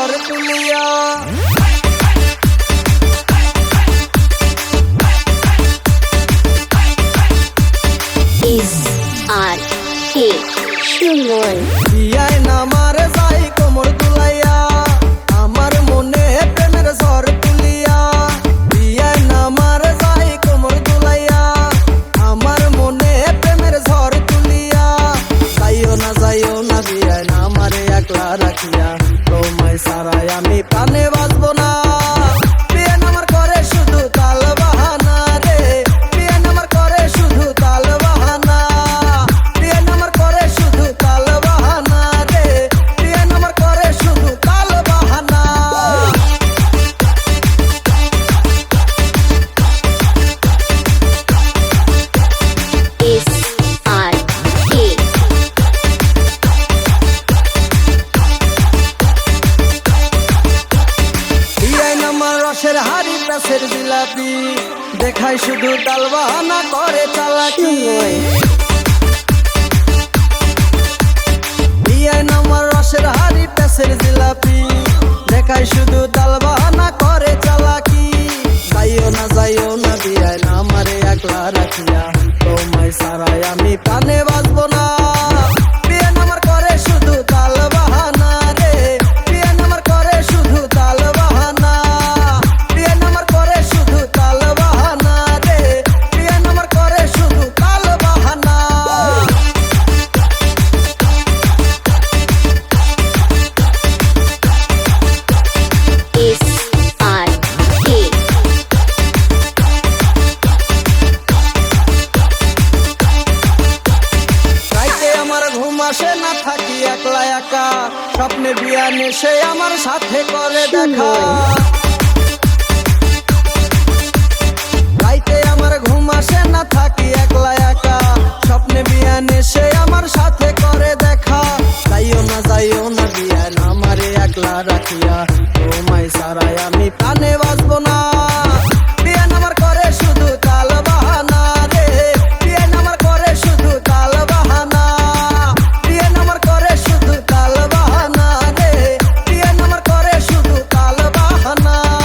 ঝড় তুলিয়া। সুমন বিয়ায় নামার যাই কোমর দুলাইয়া, আমার মনে প্রেমের ঝড় তুলিয়া। বিয়ায় নামার যাই কোমর দুলাইয়া, আমার মনে প্রেমের ঝড় তুলিয়া। যাইও না বিয়ায় নামারে একলা রাখিয়া, তোমায় ছাড়াই আমি প্রাণে বাঁচবো না। বিয়ে নামার করে শুধু তাল বাহানা রে, বিয়ে নামার করে শুধু তাল বাহানা। বিয়ে নামার করে শুধু তাল বাহানা রে, বিয়ে নামার করে শুধু তাল বাহানা। বিয়ায় নামার রসের হাড়ি প্যাসের জিলাপি, দেখাই শুধু তাল বাহানা করে চালাকি। বিয়ায় নামার রসের হাড়ি প্যাসের জিলাপি, দেখাই শুধু তাল বাহানা করে চালাকি। যাইও না বিয়ায় নামারে একলা রাখিয়া, তোমায় ছাড়াই আমি প্রাণে বাঁচবো না। বিয়ে নামার করে শুধু তাল বাহানা রে, বিয়ে নামার করে শুধু তাল বাহানা। বিয়ে নামার করে শুধু তাল বাহানা রে, বিয়ে নামার করে শুধু তাল বাহানা। রাইতে আমার ঘুম আসে না, থাকি একলা একা, স্বপ্নে বিয়া নেশে আমার সাথে করে দেখা। রাইতে আমার ঘুম আসে না, থাকি একলা একা, স্বপ্নে বিয়া নেশে আমার সাথে